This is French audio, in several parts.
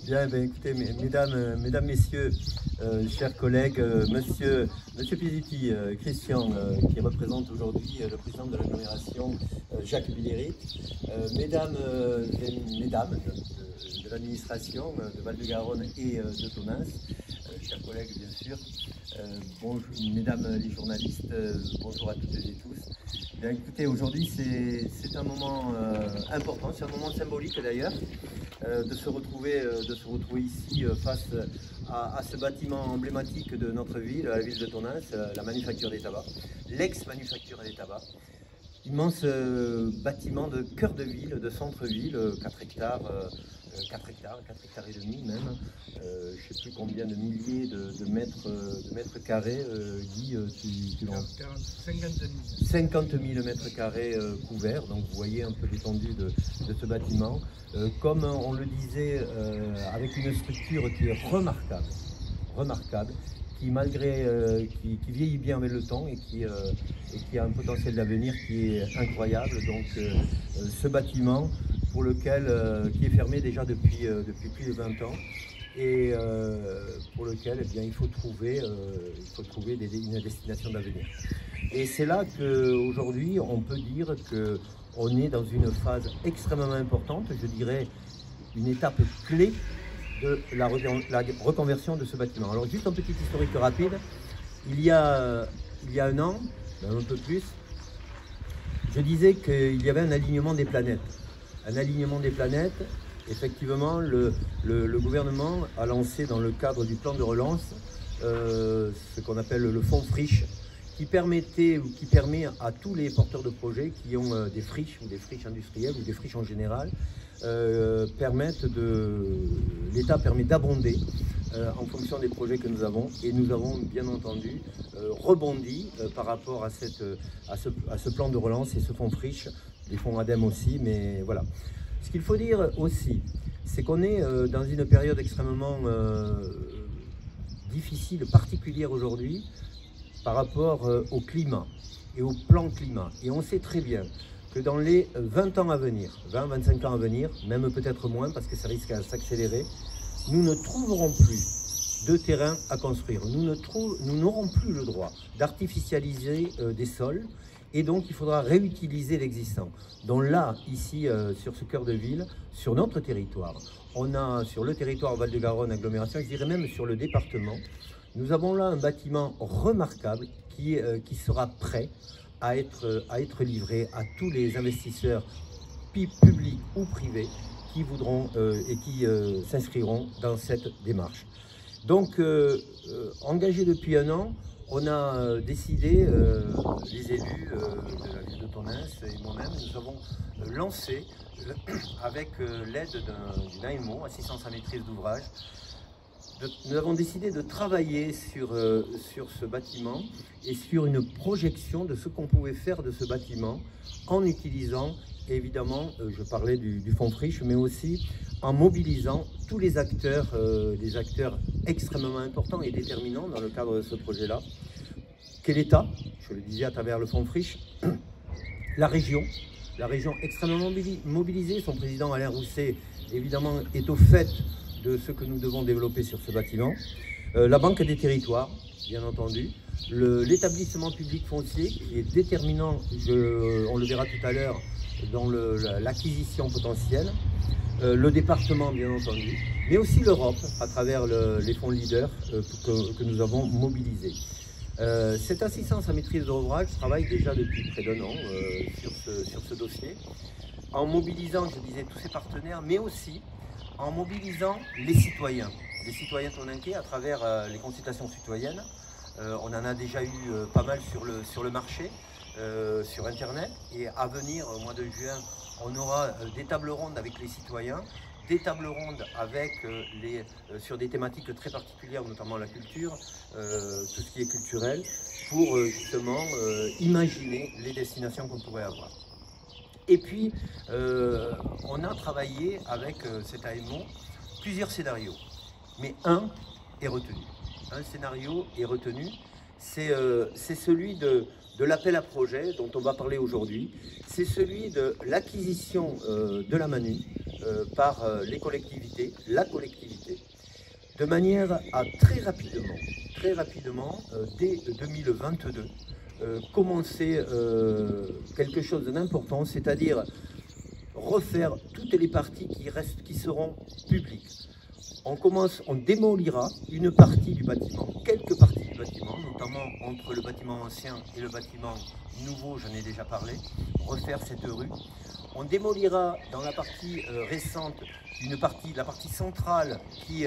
Bien, ben, écoutez, mesdames, messieurs, chers collègues, monsieur Pizitti, Christian, qui représente aujourd'hui le président de l'agglomération, Jacques Villeray, mesdames de l'administration de Val-de-Garonne et de Tonneins, chers collègues, bien sûr, bonjour, mesdames les journalistes, bonjour à toutes et tous. Bien, écoutez, aujourd'hui c'est un moment important, c'est un moment symbolique d'ailleurs, de se retrouver ici face à ce bâtiment emblématique de notre ville, la ville de Tonneins, la manufacture des tabacs, l'ex-manufacture des tabacs. Immense bâtiment de cœur de ville, de centre-ville, 4 hectares et demi même, je ne sais plus combien de milliers de mètres carrés, Guy, 50 000 mètres carrés couverts, donc vous voyez un peu l'étendue de ce bâtiment, comme on le disait, avec une structure qui est remarquable, qui malgré qui vieillit bien avec le temps et qui a un potentiel d'avenir qui est incroyable. Donc ce bâtiment pour lequel qui est fermé déjà depuis plus de 20 ans et pour lequel eh bien, il faut trouver une destination d'avenir. Et c'est là qu'aujourd'hui on peut dire qu'on est dans une phase extrêmement importante, je dirais une étape clé de la reconversion de ce bâtiment. Alors juste un petit historique rapide, il y a un an, un peu plus, je disais qu'il y avait un alignement des planètes. Un alignement des planètes, effectivement, le gouvernement a lancé dans le cadre du plan de relance ce qu'on appelle le fonds friche, qui permet à tous les porteurs de projets qui ont des friches ou des friches industrielles ou des friches en général, l'État permet d'abonder en fonction des projets que nous avons, et nous avons bien entendu rebondi par rapport à ce plan de relance et ce fonds friche, les fonds ADEME aussi, mais voilà. Ce qu'il faut dire aussi, c'est qu'on est dans une période extrêmement difficile, particulière aujourd'hui, par rapport au climat et au plan climat. Et on sait très bien que dans les 20 ans à venir, 20-25 ans à venir, même peut-être moins parce que ça risque à s'accélérer, nous ne trouverons plus de terrain à construire. Nous n'aurons plus le droit d'artificialiser des sols, et donc il faudra réutiliser l'existant. Donc là, ici, sur ce cœur de ville, sur notre territoire, on a sur le territoire Val-de-Garonne agglomération, je dirais même sur le département, nous avons là un bâtiment remarquable qui sera prêt à être livré à tous les investisseurs publics ou privés qui voudront et qui s'inscriront dans cette démarche. Donc, engagé depuis un an, on a décidé, les élus de la ville de Tonneins et moi-même, nous avons lancé, avec l'aide d'une AMO, assistance à maîtrise d'ouvrage, nous avons décidé de travailler sur ce bâtiment et sur une projection de ce qu'on pouvait faire de ce bâtiment en utilisant, évidemment, je parlais du fonds friche, mais aussi en mobilisant tous les acteurs extrêmement importants et déterminants dans le cadre de ce projet-là, qu'est l'État, je le disais à travers le fonds friche, la région extrêmement mobilisée, son président Alain Rousset, évidemment, est au fait de ce que nous devons développer sur ce bâtiment, la Banque des territoires, bien entendu, l'établissement public foncier qui est déterminant, on le verra tout à l'heure, dans l'acquisition potentielle, le département bien entendu, mais aussi l'Europe à travers les fonds leaders que nous avons mobilisés. Cette assistance à maîtrise d'ouvrage travaille déjà depuis près d'un an sur ce dossier, en mobilisant, je disais, tous ces partenaires, mais aussi en mobilisant les citoyens tonninquais à travers les consultations citoyennes. On en a déjà eu pas mal sur le marché, sur Internet, et à venir au mois de juin, on aura des tables rondes avec les citoyens, des tables rondes avec sur des thématiques très particulières, notamment la culture, tout ce qui est culturel, pour justement imaginer les destinations qu'on pourrait avoir. Et puis, on a travaillé avec cet AMO plusieurs scénarios, mais un est retenu. Un scénario est retenu, c'est celui de l'appel à projet dont on va parler aujourd'hui, c'est celui de l'acquisition de la Manu par les collectivités, la collectivité de manière à très rapidement, dès 2022, commencer quelque chose d'important, c'est-à-dire refaire toutes les parties qui seront publiques. On démolira une partie du bâtiment, quelques parties du bâtiment, notamment entre le bâtiment ancien et le bâtiment nouveau, j'en ai déjà parlé, refaire cette rue. On démolira dans la partie récente la partie centrale qui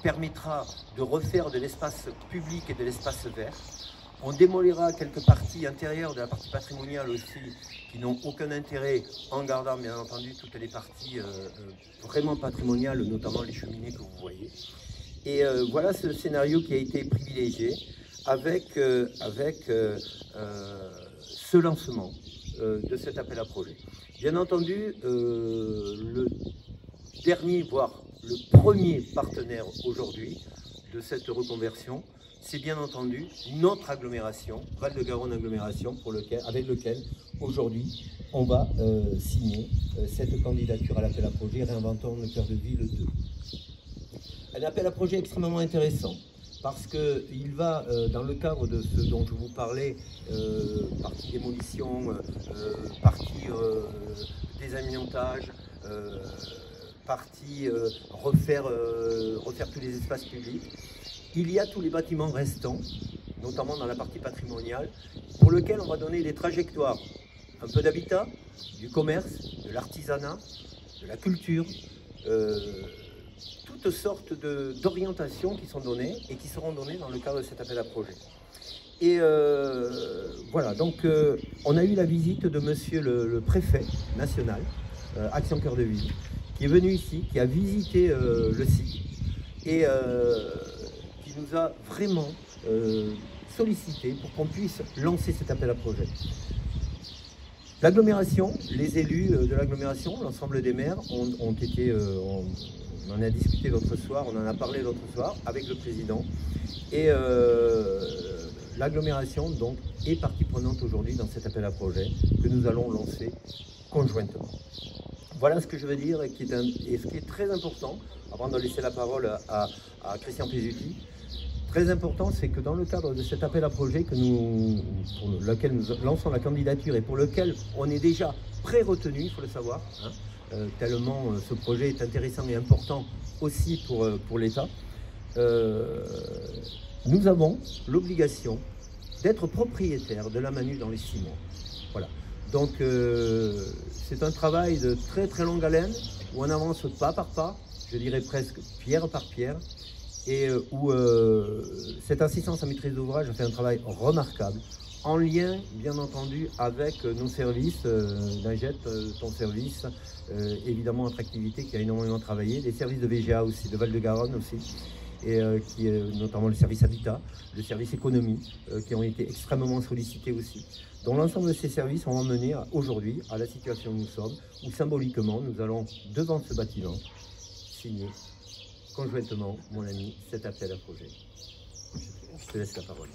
permettra de refaire de l'espace public et de l'espace vert. On démolira quelques parties intérieures de la partie patrimoniale aussi qui n'ont aucun intérêt, en gardant bien entendu toutes les parties vraiment patrimoniales, notamment les cheminées que vous voyez. Et voilà ce scénario qui a été privilégié avec ce lancement de cet appel à projet. Bien entendu, le dernier, voire le premier partenaire aujourd'hui de cette reconversion, c'est bien entendu notre agglomération, Val-de-Garonne Agglomération, avec lequel aujourd'hui on va signer cette candidature à l'appel à projet Réinventons le cœur de ville 2. Un appel à projet extrêmement intéressant parce qu'il va dans le cadre de ce dont je vous parlais, partie démolition, partie désamiantage, partie refaire tous les espaces publics. Il y a tous les bâtiments restants, notamment dans la partie patrimoniale, pour lequel on va donner des trajectoires. Un peu d'habitat, du commerce, de l'artisanat, de la culture, toutes sortes d'orientations qui sont données et qui seront données dans le cadre de cet appel à projet. Et voilà, donc on a eu la visite de monsieur le préfet national, Action Cœur de Ville, qui est venu ici, qui a visité le site et qui nous a vraiment sollicité pour qu'on puisse lancer cet appel à projet. L'agglomération, les élus de l'agglomération, l'ensemble des maires on en a discuté l'autre soir, on en a parlé l'autre soir avec le président. Et l'agglomération donc est partie prenante aujourd'hui dans cet appel à projet que nous allons lancer conjointement. Voilà ce que je veux dire et ce qui est très important, avant de laisser la parole à Christian Pesuti. Très important, c'est que dans le cadre de cet appel à projet pour lequel nous lançons la candidature et pour lequel on est déjà pré-retenu, il faut le savoir, hein, tellement ce projet est intéressant et important aussi pour l'État, nous avons l'obligation d'être propriétaire de la Manu dans les 6 mois. Voilà. Donc c'est un travail de très très longue haleine où on avance pas par pas, je dirais presque pierre par pierre, et où cette assistance à maîtrise d'ouvrage a fait un travail remarquable, en lien bien entendu avec nos services, Nagette, ton service, évidemment Attractivité qui a énormément travaillé, les services de VGA aussi, de Val-de-Garonne aussi, et qui est notamment le service Habitat, le service Économie, qui ont été extrêmement sollicités aussi. Donc l'ensemble de ces services ont emmené aujourd'hui à la situation où nous sommes, où symboliquement nous allons devant ce bâtiment signer conjointement, mon ami, cet appel à projet. Je te laisse la parole.